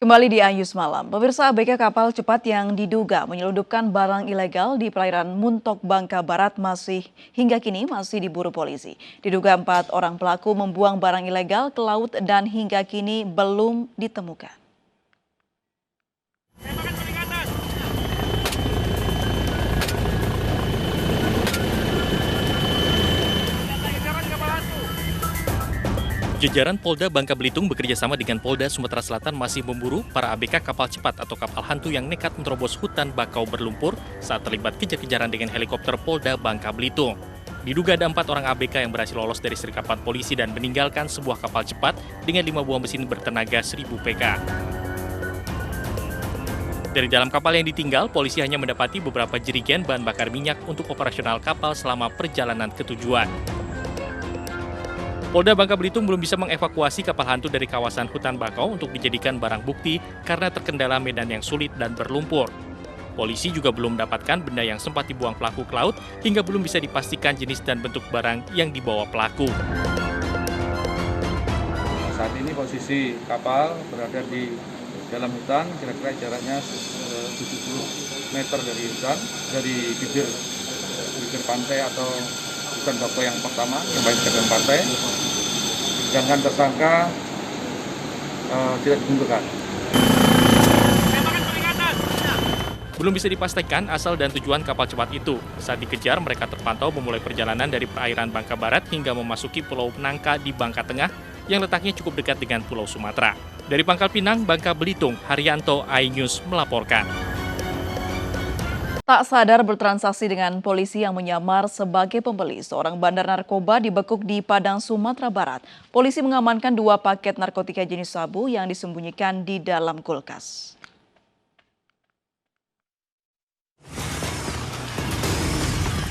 Kembali di Ayus Malam, pemirsa ABK kapal cepat yang diduga menyelundupkan barang ilegal di perairan Muntok, Bangka Barat hingga kini masih diburu polisi. Diduga 4 orang pelaku membuang barang ilegal ke laut dan hingga kini belum ditemukan. Jajaran Polda Bangka Belitung bekerjasama dengan Polda Sumatera Selatan masih memburu para ABK kapal cepat atau kapal hantu yang nekat menerobos hutan bakau berlumpur saat terlibat kejar-kejaran dengan helikopter Polda Bangka Belitung. Diduga ada 4 orang ABK yang berhasil lolos dari sergapan polisi dan meninggalkan sebuah kapal cepat dengan 5 buah mesin bertenaga 1000 PK. Dari dalam kapal yang ditinggal, polisi hanya mendapati beberapa jerigen bahan bakar minyak untuk operasional kapal selama perjalanan ke tujuan. Polda Bangka Belitung belum bisa mengevakuasi kapal hantu dari kawasan hutan bakau untuk dijadikan barang bukti karena terkendala medan yang sulit dan berlumpur. Polisi juga belum mendapatkan benda yang sempat dibuang pelaku ke laut hingga belum bisa dipastikan jenis dan bentuk barang yang dibawa pelaku. Saat ini posisi kapal berada di dalam hutan, kira-kira jaraknya 70 meter dari hutan, dari bibir pantai atau hutan bakau yang pertama, yang paling dekat pantai. Sedangkan tersangka tidak ditentukan. Belum bisa dipastikan asal dan tujuan kapal cepat itu. Saat dikejar, mereka terpantau memulai perjalanan dari perairan Bangka Barat hingga memasuki Pulau Nangka di Bangka Tengah yang letaknya cukup dekat dengan Pulau Sumatera. Dari Pangkal Pinang, Bangka Belitung, Haryanto, iNews melaporkan. Tak sadar bertransaksi dengan polisi yang menyamar sebagai pembeli, seorang bandar narkoba dibekuk di Padang, Sumatera Barat. Polisi mengamankan 2 paket narkotika jenis sabu yang disembunyikan di dalam kulkas.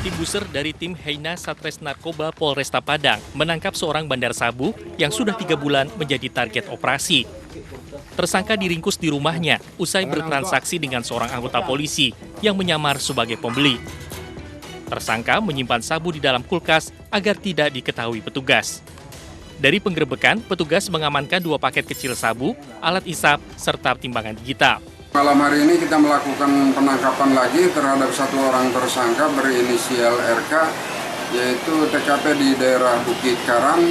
Tim Buser dari tim Heina Satres Narkoba Polresta Padang menangkap seorang bandar sabu yang sudah 3 bulan menjadi target operasi. Tersangka diringkus di rumahnya usai bertransaksi dengan seorang anggota polisi yang menyamar sebagai pembeli. Tersangka menyimpan sabu di dalam kulkas agar tidak diketahui petugas. Dari penggerebekan, petugas mengamankan 2 paket kecil sabu, alat isap, serta timbangan digital. Malam hari ini kita melakukan penangkapan lagi terhadap 1 orang tersangka berinisial RK, yaitu TKP di daerah Bukit Karang,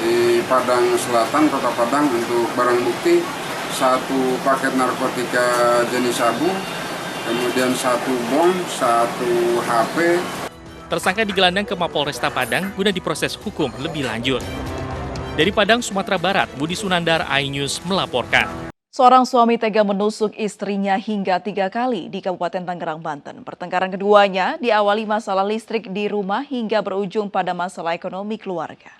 di Padang Selatan, Kota Padang, untuk barang bukti 1 paket narkotika jenis sabu, kemudian 1 bom, 1 HP. Tersangka digelandang ke Mapolresta Padang guna diproses hukum lebih lanjut. Dari Padang, Sumatera Barat, Budi Sunandar, iNews melaporkan. Seorang suami tega menusuk istrinya hingga 3 kali di Kabupaten Tangerang, Banten. Pertengkaran keduanya diawali masalah listrik di rumah hingga berujung pada masalah ekonomi keluarga.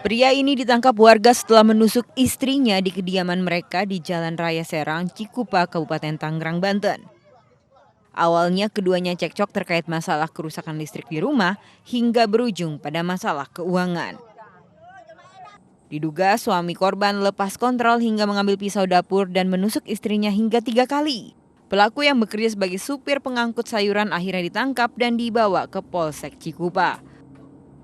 Pria ini ditangkap warga setelah menusuk istrinya di kediaman mereka di Jalan Raya Serang, Cikupa, Kabupaten Tangerang, Banten. Awalnya keduanya cekcok terkait masalah kerusakan listrik di rumah hingga berujung pada masalah keuangan. Diduga suami korban lepas kontrol hingga mengambil pisau dapur dan menusuk istrinya hingga 3 kali. Pelaku yang bekerja sebagai supir pengangkut sayuran akhirnya ditangkap dan dibawa ke Polsek Cikupa.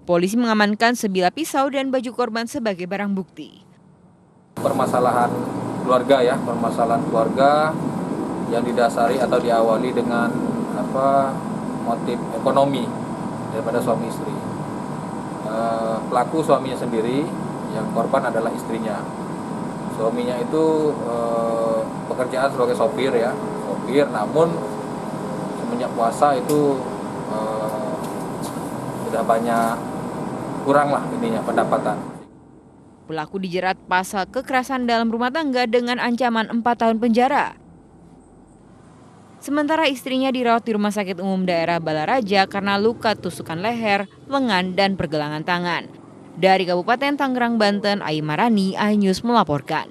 Polisi mengamankan sebilah pisau dan baju korban sebagai barang bukti. Permasalahan keluarga yang didasari atau diawali dengan motif ekonomi daripada suami istri. Pelaku suaminya sendiri, yang korban adalah istrinya. Suaminya itu pekerjaan sebagai sopir, namun semenjak puasa itu sudah banyak kurang pendapatan. Pelaku dijerat pasal kekerasan dalam rumah tangga dengan ancaman 4 tahun penjara. Sementara istrinya dirawat di Rumah Sakit Umum Daerah Balaraja karena luka tusukan leher, lengan, dan pergelangan tangan. Dari Kabupaten Tangerang, Banten, Aimarani, iNews melaporkan.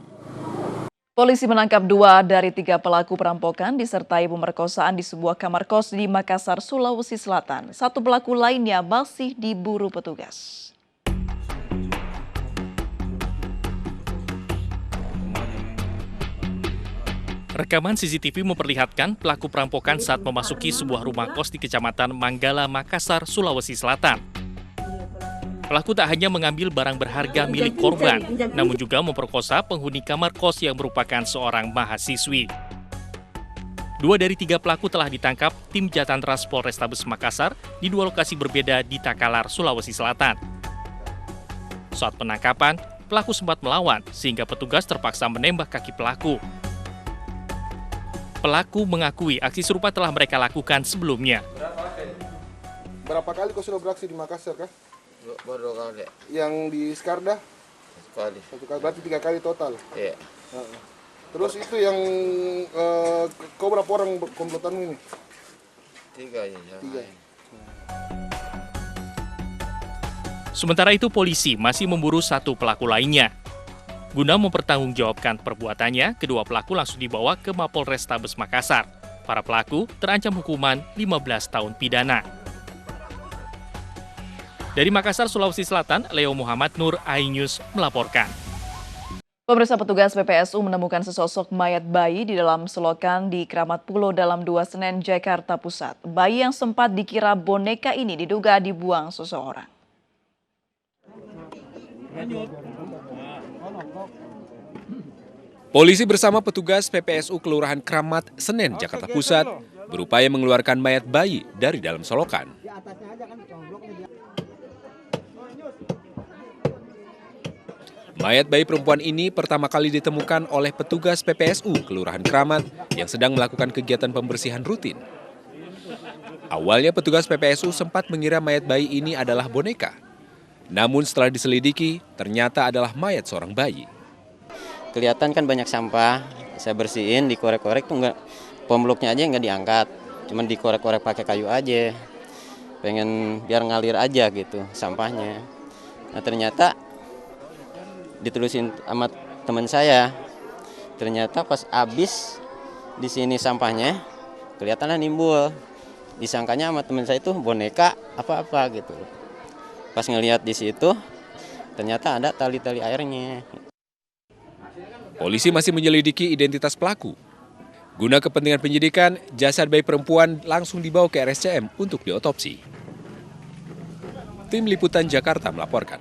Polisi menangkap 2 dari 3 pelaku perampokan disertai pemerkosaan di sebuah kamar kos di Makassar, Sulawesi Selatan. 1 pelaku lainnya masih diburu petugas. Rekaman CCTV memperlihatkan pelaku perampokan saat memasuki sebuah rumah kos di Kecamatan Manggala, Makassar, Sulawesi Selatan. Pelaku tak hanya mengambil barang berharga milik korban, namun juga memperkosa penghuni kamar kos yang merupakan seorang mahasiswi. 2 dari 3 pelaku telah ditangkap tim Jatantras Polrestabes Makassar di 2 lokasi berbeda di Takalar, Sulawesi Selatan. Saat penangkapan, pelaku sempat melawan sehingga petugas terpaksa menembak kaki pelaku. Pelaku mengakui aksi serupa telah mereka lakukan sebelumnya. Berapa kali kau sudah beraksi di Makassar, kah? Baru 2 kali. Yang di Skarda? Sekali. 1 kali, berarti 3 kali total? Iya. Terus itu yang kau berapa orang komplotanmu ini? 3 ya. 3. Sementara itu polisi masih memburu 1 pelaku lainnya. Guna mempertanggungjawabkan perbuatannya, kedua pelaku langsung dibawa ke Mapolrestabes Makassar. Para pelaku terancam hukuman 15 tahun pidana. Dari Makassar, Sulawesi Selatan, Leo Muhammad Nur, iNews melaporkan. Pemirsa, petugas PPSU menemukan sesosok mayat bayi di dalam selokan di Keramat Pulo Dalam 2 Senen, Jakarta Pusat. Bayi yang sempat dikira boneka ini diduga dibuang seseorang. Polisi bersama petugas PPSU Kelurahan Keramat Senen, Jakarta Pusat, berupaya mengeluarkan mayat bayi dari dalam selokan. Mayat bayi perempuan ini pertama kali ditemukan oleh petugas PPSU Kelurahan Keramat yang sedang melakukan kegiatan pembersihan rutin. Awalnya petugas PPSU sempat mengira mayat bayi ini adalah boneka. Namun setelah diselidiki, ternyata adalah mayat seorang bayi. Kelihatan kan banyak sampah, saya bersihin, dikorek-korek tuh enggak, pembeloknya aja nggak diangkat, cuman dikorek-korek pakai kayu aja. Pengen biar ngalir aja gitu sampahnya. Nah ternyata ditelusin sama teman saya. Ternyata pas habis di sini sampahnya kelihatannya nimbul. Disangkanya sama teman saya itu boneka apa-apa gitu. Pas ngelihat di situ ternyata ada tali-tali airnya. Polisi masih menyelidiki identitas pelaku. Guna kepentingan penyidikan, jasad bayi perempuan langsung dibawa ke RSCM untuk diotopsi. Tim Liputan Jakarta melaporkan.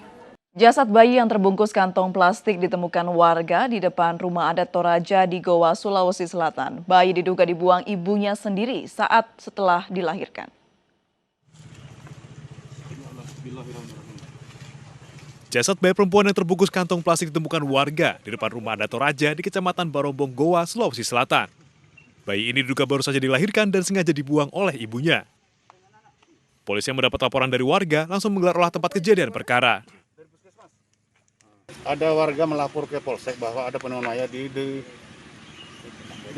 Jasad bayi yang terbungkus kantong plastik ditemukan warga di depan rumah adat Toraja di Goa, Sulawesi Selatan. Bayi diduga dibuang ibunya sendiri saat setelah dilahirkan. Jasad bayi perempuan yang terbungkus kantong plastik ditemukan warga di depan rumah adat Toraja di Kecamatan Barombong, Goa, Sulawesi Selatan. Bayi ini diduga baru saja dilahirkan dan sengaja dibuang oleh ibunya. Polisi yang mendapat laporan dari warga langsung menggelar olah tempat kejadian perkara. Ada warga melapor ke Polsek bahwa ada penemuan mayat di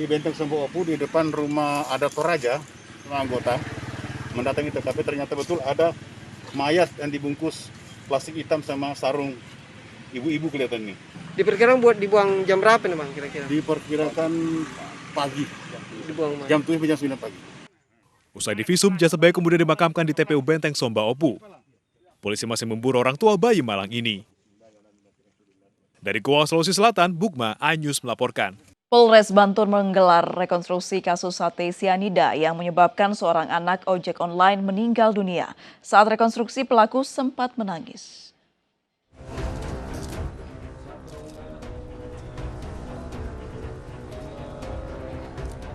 Benteng Sembo Opu di depan rumah adat Toraja, anggota mendatangi TKP, ternyata betul ada mayat yang dibungkus plastik hitam sama sarung ibu-ibu kelihatan nih. Diperkirakan buat dibuang jam berapa nih Bang kira-kira? Diperkirakan pagi, dibuang jam 7 jam 9 pagi. Usai divisum, jasad bayi kemudian dimakamkan di TPU Benteng Somba Opu. Polisi masih memburu orang tua bayi malang ini. Dari Goa, Sulawesi Selatan, Bukma, iNews melaporkan. Polres Bantul menggelar rekonstruksi kasus sate sianida yang menyebabkan seorang anak ojek online meninggal dunia. Saat rekonstruksi, pelaku sempat menangis.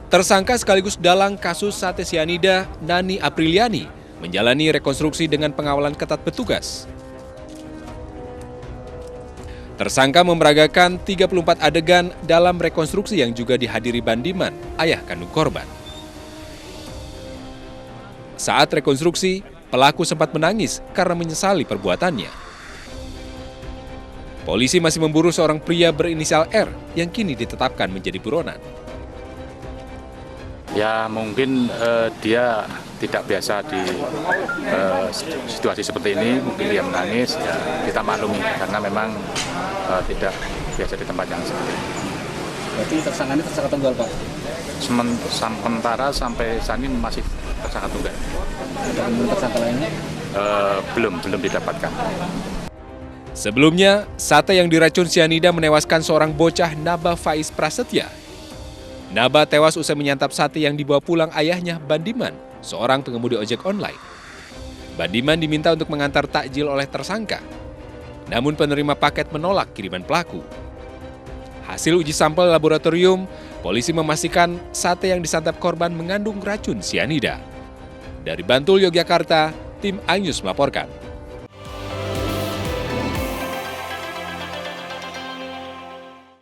Tersangka sekaligus dalang kasus sate sianida, Nani Apriliani, menjalani rekonstruksi dengan pengawalan ketat petugas. Tersangka memeragakan 34 adegan dalam rekonstruksi yang juga dihadiri Bandiman, ayah kandung korban. Saat rekonstruksi, pelaku sempat menangis karena menyesali perbuatannya. Polisi masih memburu seorang pria berinisial R yang kini ditetapkan menjadi buronan. Ya mungkin dia tidak biasa di situasi seperti ini, mungkin dia menangis, ya kita maklumi karena memang tidak biasa di tempat yang seperti ini. Berarti tersangka ini tersangka tunggal Pak? Sementara sampai saat ini masih tersangka tunggal. Dan tersangka lainnya? Belum didapatkan. Sebelumnya, sate yang diracun sianida menewaskan seorang bocah Naba Faiz Prasetya. Naba tewas usai menyantap sate yang dibawa pulang ayahnya Bandiman, seorang pengemudi ojek online. Bandiman diminta untuk mengantar takjil oleh tersangka. Namun penerima paket menolak kiriman pelaku. Hasil uji sampel laboratorium, polisi memastikan sate yang disantap korban mengandung racun sianida. Dari Bantul, Yogyakarta, tim iNews melaporkan.